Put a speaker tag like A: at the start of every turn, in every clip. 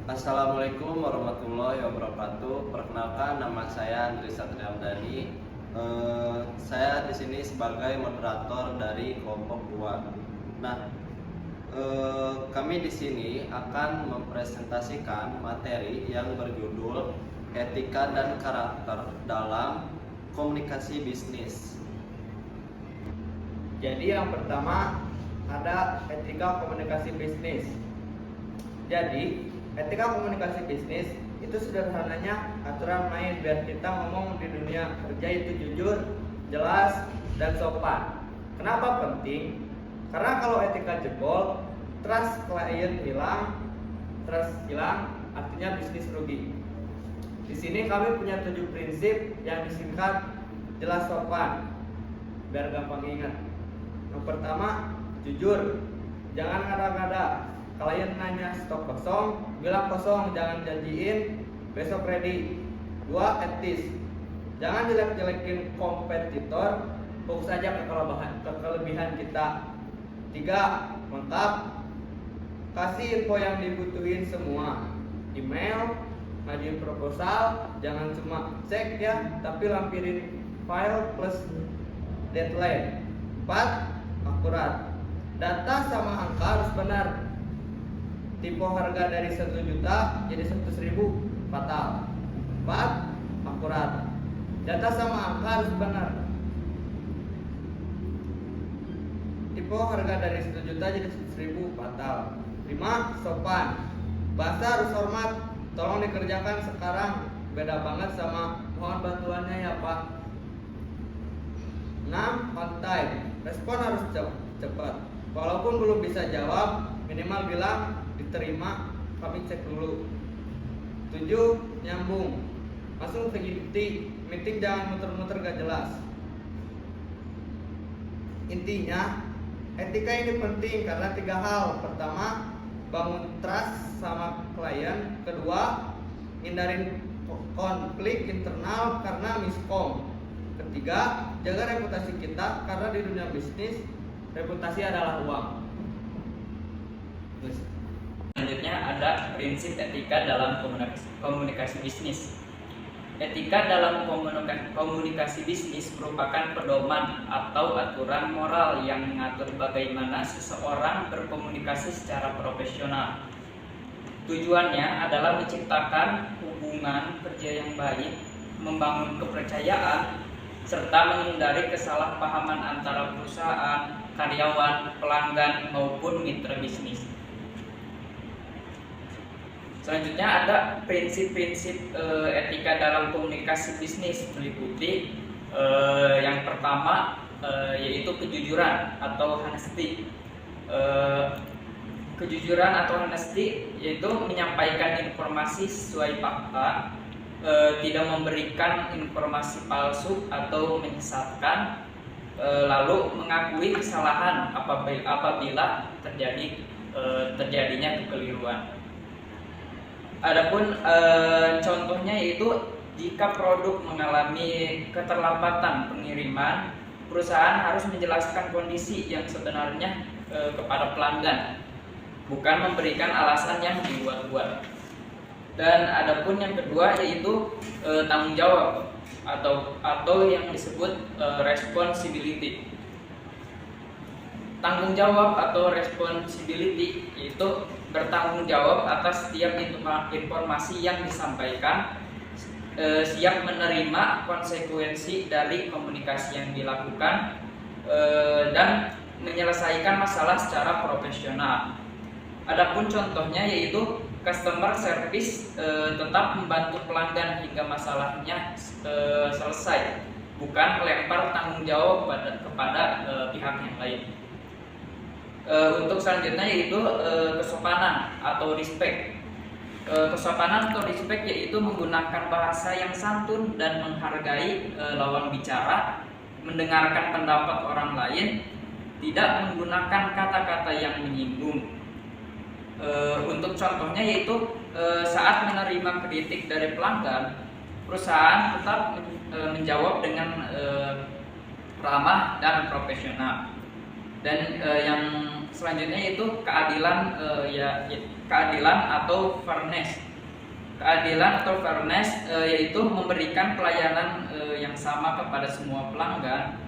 A: Assalamualaikum warahmatullahi wabarakatuh. Perkenalkan, nama saya Andri Satria Hamdani. Saya di sini sebagai moderator dari kelompok 2. Nah, kami di sini akan mempresentasikan materi yang berjudul etika dan karakter dalam komunikasi bisnis.
B: Jadi yang pertama ada etika komunikasi bisnis. Jadi etika komunikasi bisnis itu sederhananya aturan main biar kita ngomong di dunia kerja itu jujur, jelas, dan sopan. Kenapa penting? Karena kalau etika jebol, trust klien hilang, artinya bisnis rugi. Di sini kami punya 7 prinsip yang disingkat jelas, sopan, biar gampang ingat. Yang pertama, jujur, jangan ngada-ngada. Klien nanya stok kosong, bilang kosong, jangan janjiin besok ready. 2, etis, jangan jelek-jelekin kompetitor, fokus aja ke kelebihan kita. 3, lengkap, kasih info yang dibutuhin semua. Email, ngajuin proposal, jangan cuma cek ya, tapi lampirin file plus deadline. 4, akurat, data sama angka harus benar. Tipe harga dari 1 juta jadi 100.000 fatal. 4, akurat, data sama angka harus benar. Tipe harga dari 1 juta jadi 100.000 fatal. 5, sopan, bahasa harus hormat, tolong dikerjakan sekarang, beda banget sama mohon bantuannya ya Pak. 6, on time, respon harus cepat, walaupun belum bisa jawab minimal bilang diterima, kami cek dulu. 7, nyambung, langsung ke inti, meeting jangan muter-muter gak jelas. Intinya etika ini penting karena 3 hal. Pertama, bangun trust sama klien. Kedua, hindarin konflik internal karena miskom. Ketiga, jaga reputasi kita karena di dunia bisnis reputasi adalah uang.
C: Selanjutnya ada prinsip etika dalam komunikasi bisnis. Etika dalam komunikasi bisnis merupakan pedoman atau aturan moral yang mengatur bagaimana seseorang berkomunikasi secara profesional. Tujuannya adalah menciptakan hubungan kerja yang baik, membangun kepercayaan, serta menghindari kesalahpahaman antara perusahaan, karyawan, pelanggan, maupun mitra bisnis. Selanjutnya ada prinsip-prinsip etika dalam komunikasi bisnis, meliputi yang pertama yaitu kejujuran atau honesty. Kejujuran atau honesty yaitu menyampaikan informasi sesuai fakta, tidak memberikan informasi palsu atau menyesatkan, lalu mengakui kesalahan apabila terjadinya kekeliruan. Adapun contohnya yaitu jika produk mengalami keterlambatan pengiriman, perusahaan harus menjelaskan kondisi yang sebenarnya kepada pelanggan, bukan memberikan alasan yang dibuat-buat. Dan adapun yang kedua yaitu tanggung jawab atau yang disebut responsibility. Tanggung jawab atau responsibility yaitu bertanggung jawab atas setiap informasi yang disampaikan, siap menerima konsekuensi dari komunikasi yang dilakukan, dan menyelesaikan masalah secara profesional. Adapun contohnya yaitu customer service, tetap membantu pelanggan hingga masalahnya selesai, bukan melempar tanggung jawab kepada pihak yang lain. Untuk selanjutnya yaitu kesopanan atau respect. Kesopanan atau respect yaitu menggunakan bahasa yang santun dan menghargai lawan bicara, mendengarkan pendapat orang lain, tidak menggunakan kata-kata yang menyinggung. Untuk contohnya yaitu saat menerima kritik dari pelanggan, perusahaan tetap menjawab dengan ramah dan profesional. Dan yang selanjutnya yaitu keadilan, keadilan atau fairness. Keadilan atau fairness yaitu memberikan pelayanan yang sama kepada semua pelanggan,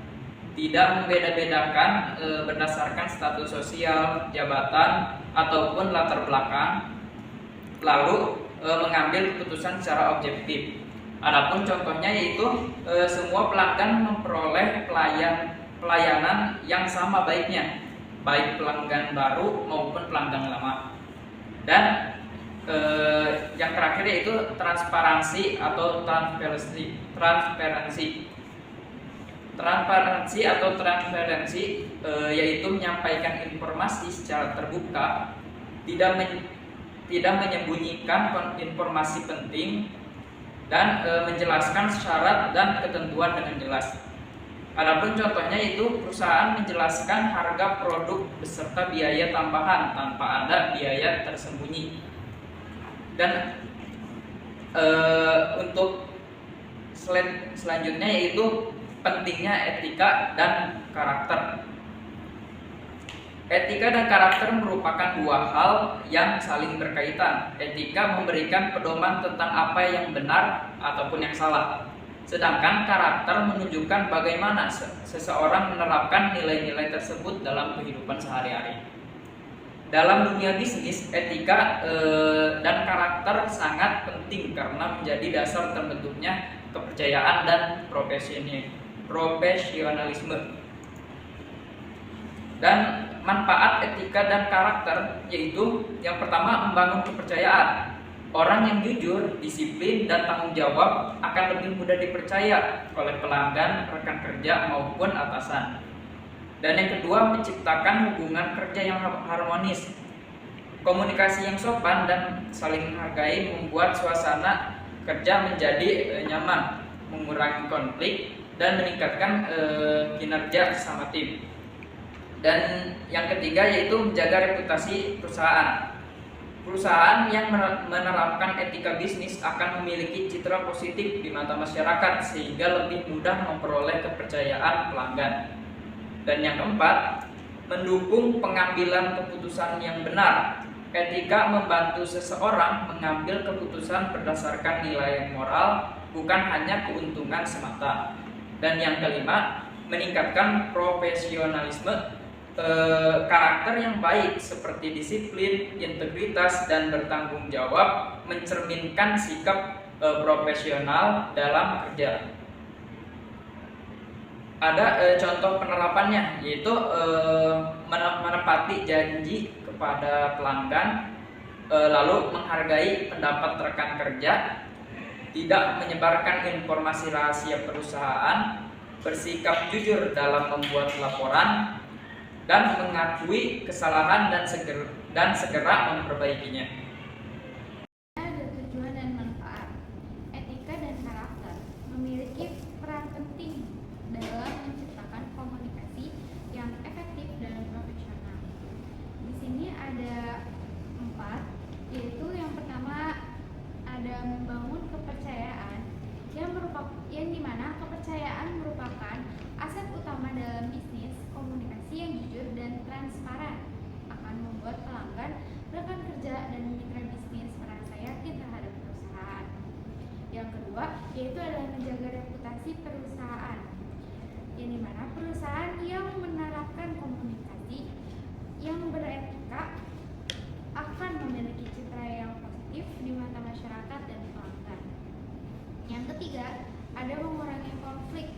C: tidak membeda-bedakan berdasarkan status sosial, jabatan, ataupun latar belakang, lalu mengambil keputusan secara objektif. Adapun contohnya yaitu semua pelanggan memperoleh pelayanan yang sama baiknya, baik pelanggan baru maupun pelanggan lama. Dan yang terakhir yaitu transparansi atau transparansi yaitu menyampaikan informasi secara terbuka, tidak menyembunyikan informasi penting, dan menjelaskan syarat dan ketentuan dengan jelas. Adapun contohnya itu perusahaan menjelaskan harga produk beserta biaya tambahan tanpa ada biaya tersembunyi. Dan untuk selanjutnya yaitu pentingnya etika dan karakter. Etika dan karakter merupakan dua hal yang saling berkaitan. Etika memberikan pedoman tentang apa yang benar ataupun yang salah. Sedangkan karakter menunjukkan bagaimana seseorang menerapkan nilai-nilai tersebut dalam kehidupan sehari-hari. Dalam dunia bisnis, etika dan karakter sangat penting karena menjadi dasar terbentuknya kepercayaan dan profesionalisme. Dan manfaat etika dan karakter yaitu yang pertama, membangun kepercayaan. Orang yang jujur, disiplin, dan tanggung jawab akan lebih mudah dipercaya oleh pelanggan, rekan kerja, maupun atasan. Dan yang kedua, menciptakan hubungan kerja yang harmonis. Komunikasi yang sopan dan saling menghargai membuat suasana kerja menjadi nyaman, mengurangi konflik, dan meningkatkan kinerja sama tim. Dan yang ketiga yaitu menjaga reputasi perusahaan. Perusahaan yang menerapkan etika bisnis akan memiliki citra positif di mata masyarakat sehingga lebih mudah memperoleh kepercayaan pelanggan. Dan yang keempat, mendukung pengambilan keputusan yang benar. Etika membantu seseorang mengambil keputusan berdasarkan nilai moral, bukan hanya keuntungan semata. Dan yang kelima, meningkatkan profesionalisme. Karakter yang baik seperti disiplin, integritas, dan bertanggung jawab mencerminkan sikap profesional dalam kerja. Ada contoh penerapannya yaitu menepati janji kepada pelanggan, lalu menghargai pendapat rekan kerja, tidak menyebarkan informasi rahasia perusahaan, bersikap jujur dalam membuat laporan, dan mengakui kesalahan dan segera memperbaikinya.
D: Ada tujuan dan manfaat. Etika dan karakter memiliki peran penting dalam menciptakan komunikasi yang efektif dan profesional. Di sini ada 4, yaitu yang pertama ada membangun kepercayaan yang dimana kepercayaan merupakan aset utama dalam bisnis. Komunikasi yang jujur dan transparan akan membuat pelanggan, rekan kerja, dan mitra bisnis merasa yakin terhadap perusahaan. Yang kedua yaitu adalah menjaga reputasi perusahaan, yang dimana perusahaan yang menerapkan komunikasi yang beretika akan memiliki citra yang positif di mata masyarakat dan pelanggan. Yang ketiga ada mengurangi konflik,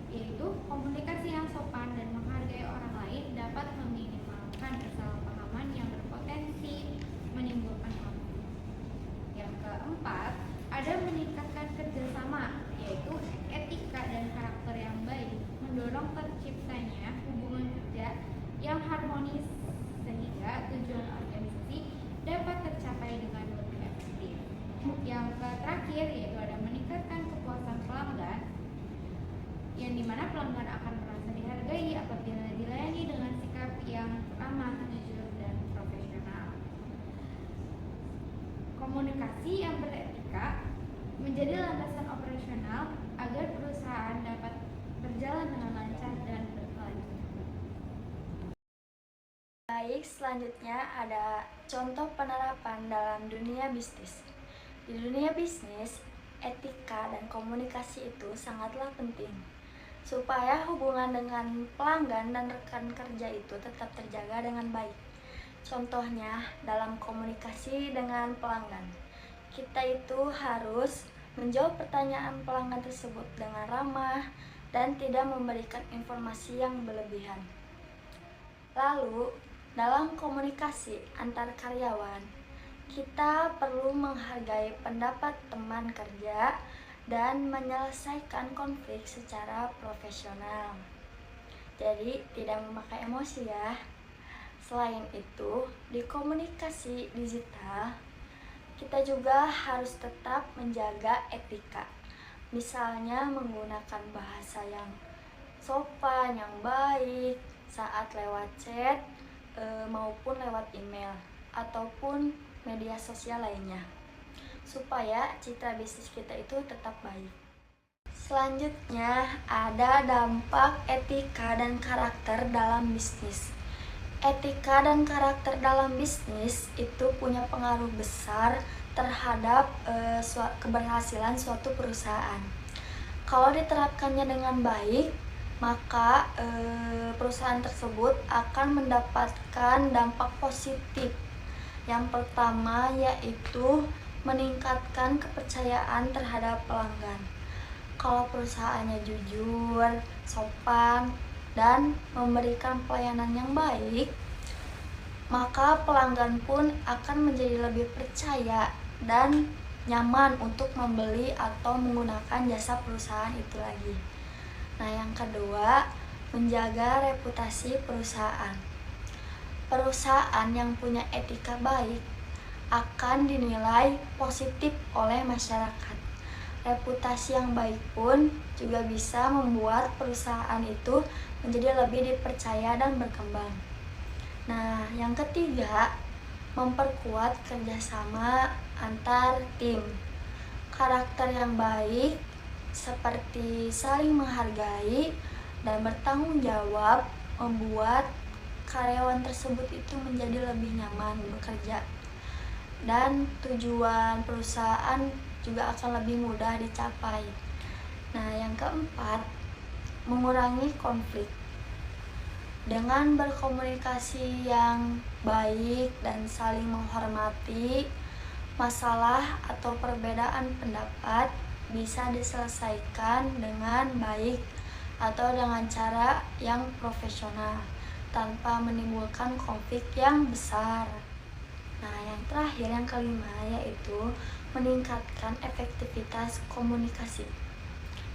D: yaitu komunikasi yang sopan dan menghargai orang lain dapat meminimalkan kesalahpahaman yang berpotensi menimbulkan konflik. Yang keempat, ada meningkatkan kerjasama, yaitu etika dan karakter yang baik, mendorong terciptanya hubungan kerja yang harmonis sehingga tujuan organisasi dapat tercapai dengan lebih efektif. Yang terakhir yaitu ada meningkatkan kepuasan pelanggan, yang dimana pelanggan akan merasa dihargai apabila dilayani dengan sikap yang ramah, jujur, dan profesional. Komunikasi yang beretika menjadi landasan operasional agar perusahaan dapat berjalan dengan lancar dan berkelanjutan.
E: Baik, selanjutnya ada contoh penerapan dalam dunia bisnis. Di dunia bisnis, etika dan komunikasi itu sangatlah penting supaya hubungan dengan pelanggan dan rekan kerja itu tetap terjaga dengan baik. Contohnya, dalam komunikasi dengan pelanggan, kita itu harus menjawab pertanyaan pelanggan tersebut dengan ramah dan tidak memberikan informasi yang berlebihan. Lalu, dalam komunikasi antar karyawan, kita perlu menghargai pendapat teman kerja dan menyelesaikan konflik secara profesional. Jadi, tidak memakai emosi ya. Selain itu, di komunikasi digital, kita juga harus tetap menjaga etika. Misalnya menggunakan bahasa yang sopan, yang baik saat lewat chat maupun lewat email ataupun media sosial lainnya, supaya citra bisnis kita itu tetap baik. Selanjutnya ada dampak etika dan karakter dalam bisnis. Etika dan karakter dalam bisnis itu punya pengaruh besar terhadap keberhasilan suatu perusahaan. Kalau diterapkannya dengan baik, maka perusahaan tersebut akan mendapatkan dampak positif. Yang pertama yaitu meningkatkan kepercayaan terhadap pelanggan. Kalau perusahaannya jujur, sopan, dan memberikan pelayanan yang baik, maka pelanggan pun akan menjadi lebih percaya dan nyaman untuk membeli atau menggunakan jasa perusahaan itu lagi. Nah, yang kedua, menjaga reputasi perusahaan. Perusahaan yang punya etika baik akan dinilai positif oleh masyarakat. Reputasi yang baik pun juga bisa membuat perusahaan itu menjadi lebih dipercaya dan berkembang. Nah, yang ketiga, memperkuat kerjasama antar tim. Karakter yang baik seperti saling menghargai dan bertanggung jawab membuat karyawan tersebut itu menjadi lebih nyaman bekerja, dan tujuan perusahaan juga akan lebih mudah dicapai. Nah, yang keempat, mengurangi konflik. Dengan berkomunikasi yang baik dan saling menghormati, masalah atau perbedaan pendapat bisa diselesaikan dengan baik atau dengan cara yang profesional tanpa menimbulkan konflik yang besar. Nah, yang terakhir, yang kelima, yaitu meningkatkan efektivitas komunikasi.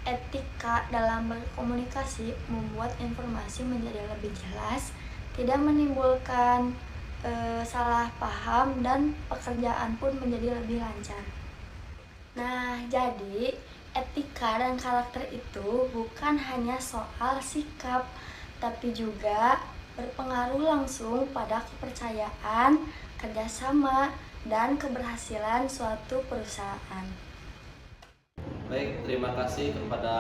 E: Etika dalam berkomunikasi membuat informasi menjadi lebih jelas, tidak menimbulkan salah paham, dan pekerjaan pun menjadi lebih lancar. Nah, jadi etika dan karakter itu bukan hanya soal sikap, tapi juga berpengaruh langsung pada kepercayaan, kerjasama, dan keberhasilan suatu perusahaan.
A: Baik, terima kasih kepada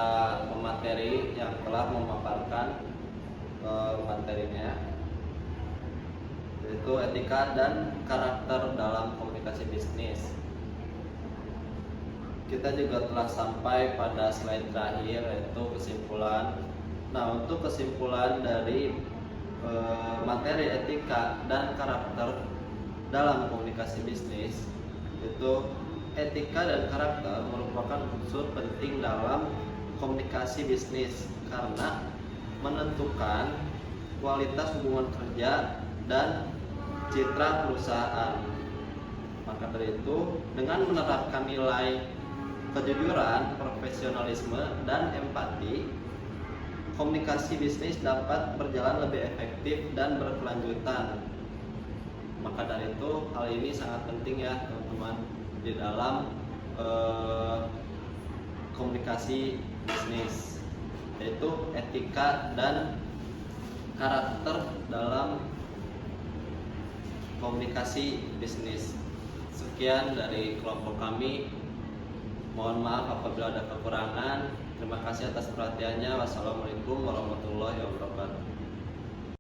A: pemateri yang telah memaparkan materinya, yaitu etika dan karakter dalam komunikasi bisnis. Kita juga telah sampai pada slide terakhir, yaitu kesimpulan. Nah, untuk kesimpulan dari materi etika dan karakter dalam komunikasi bisnis, itu etika dan karakter merupakan unsur penting dalam komunikasi bisnis karena menentukan kualitas hubungan kerja dan citra perusahaan. Maka dari itu, dengan menerapkan nilai kejujuran, profesionalisme, dan empati, komunikasi bisnis dapat berjalan lebih efektif dan berkelanjutan. Maka dari itu, hal ini sangat penting ya teman-teman di dalam komunikasi bisnis, yaitu etika dan karakter dalam komunikasi bisnis. Sekian dari kelompok kami. Mohon maaf apabila ada kekurangan. Terima kasih atas perhatiannya. Wassalamualaikum warahmatullahi wabarakatuh.